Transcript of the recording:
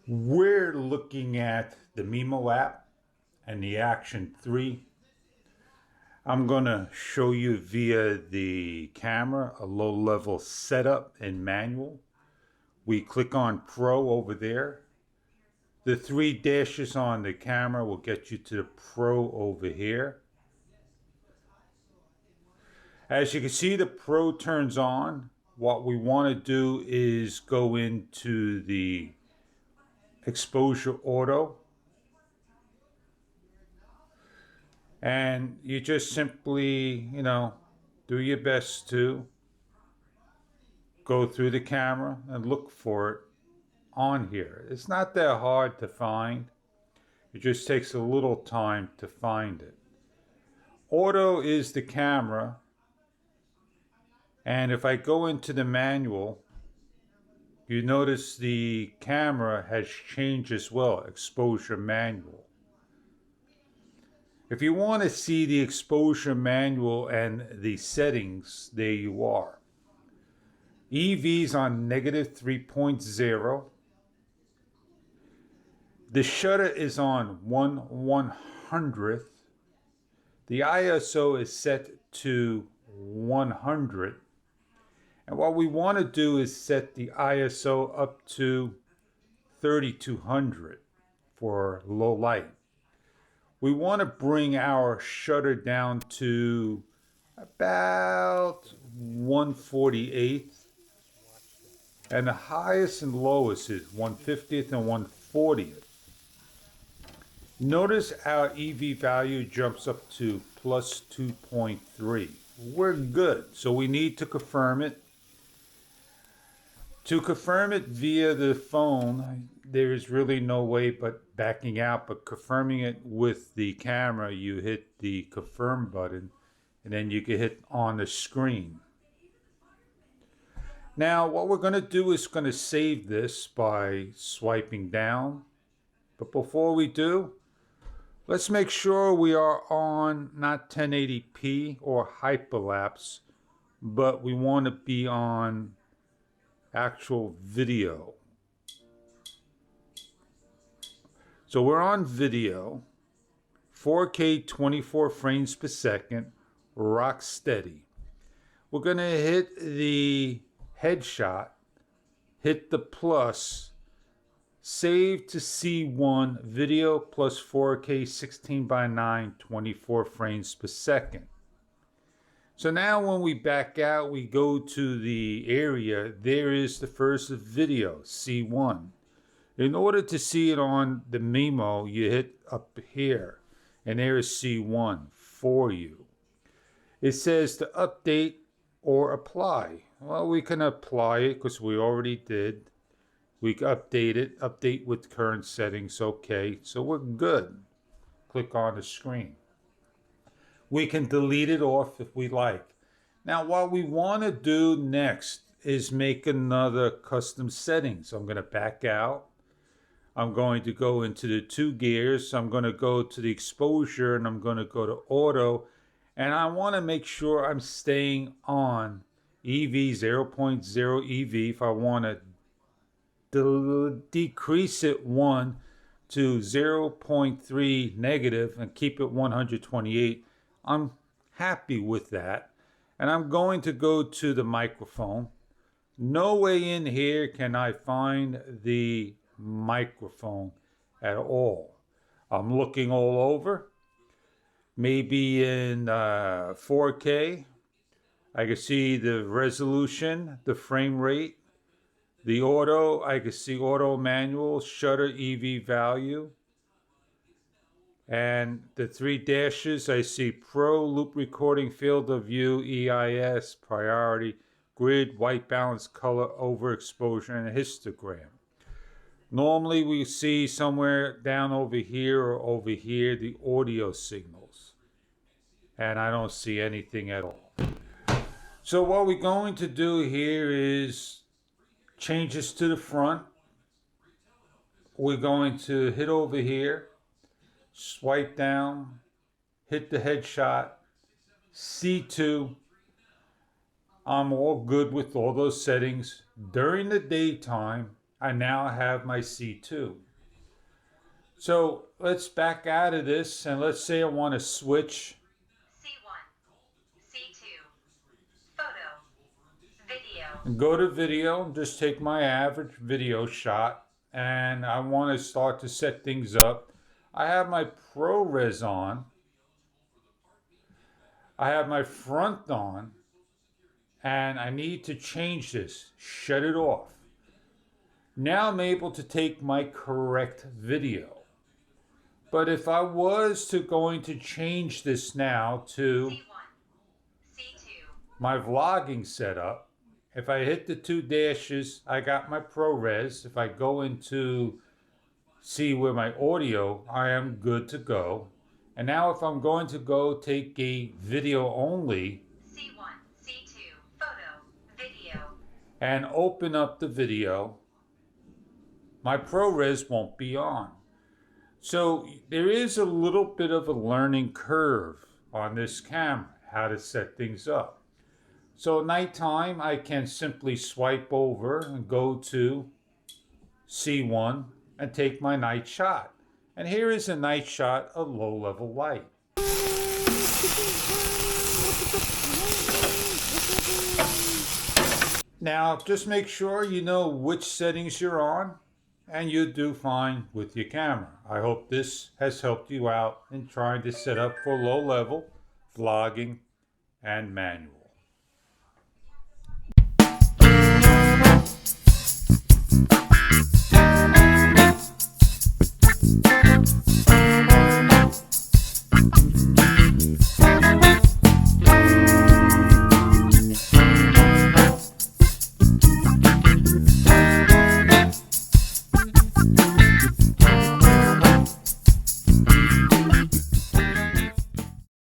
We're looking at the Mimo app and the Action 3. I'm going to show you via the camera a low-level setup and manual. We click on Pro over there. The three dashes on the camera will get you to the Pro over here. As you can see, the Pro turns on. What we want to do is go into the exposure auto. And you just simply, do your best to go through the camera and look for it on here. It's not that hard to find. It just takes a little time to find it. Auto is the camera. And if I go into the manual, you notice the camera has changed as well, exposure manual. If you want to see the exposure manual and the settings, there you are. EV's on negative 3.0. The shutter is on 1/100th. The ISO is set to 100. And what we want to do is set the ISO up to 3200 for low light. We want to bring our shutter down to about 1/48th. And the highest and lowest is 1/50th and 1/40th. Notice our EV value jumps up to plus 2.3. We're good. So we need to confirm it. To confirm it via the phone, there is really no way but backing out, but confirming it with the camera, you hit the confirm button and then you can hit on the screen. Now what we're going to do is going to save this by swiping down. But before we do, let's make sure we are on not 1080p or hyperlapse, but we want to be on actual video. So we're on video, 4K 24 frames per second, rock steady. We're going to hit the headshot, hit the plus, save to C1, video plus 4K 16:9, 24 frames per second. So now when we back out, we go to the area, there is the first video, C1. In order to see it on the Mimo, you hit up here, and there is C1 for you. It says to update or apply. Well, we can apply it because we already did. We can update it, update with current settings, okay. So we're good. Click on the screen. We can delete it off if we like. Now, what we want to do next is make another custom setting. So I'm going to back out. I'm going to go into the two gears. I'm going to go to the exposure and I'm going to go to auto. And I want to make sure I'm staying on EV 0.0 EV. If I want to decrease it 1 to 0.3 negative and keep it 128, I'm happy with that. And I'm going to go to the microphone. No way in here can I find the microphone at all. I'm looking all over. Maybe in 4K. I can see the resolution, the frame rate, the auto. I can see auto manual, shutter EV value. And the three dashes, I see Pro, Loop Recording, Field of View, EIS, Priority, Grid, White Balance, Color, Overexposure, and a histogram. Normally we see somewhere down over here or over here the audio signals. And I don't see anything at all. So what we're going to do here is change this to the front. We're going to hit over here. Swipe down, hit the headshot, C2. I'm all good with all those settings. During the daytime, I now have my C2. So let's back out of this and let's say I want to switch C1, C2, photo, video. and go to video, just take my average video shot, and I want to start to set things up. I have my ProRes on. I have my front on, and I need to change this, shut it off. Now I'm able to take my correct video. But if I was going to change this now to C1, C2. my vlogging setup, if I hit the 2 dashes, I got my ProRes. If I go into see where my audio, I am good to go. And now if I'm going to go take a video only, C1, C2, photo, video. and open up the video, my ProRes won't be on. So there is a little bit of a learning curve on this camera, how to set things up. So at nighttime, I can simply swipe over and go to C1 and take my night shot. And here is a night shot of low level light. Now, just make sure you know which settings you're on, and you do fine with your camera. I hope this has helped you out in trying to set up for low level vlogging and manual.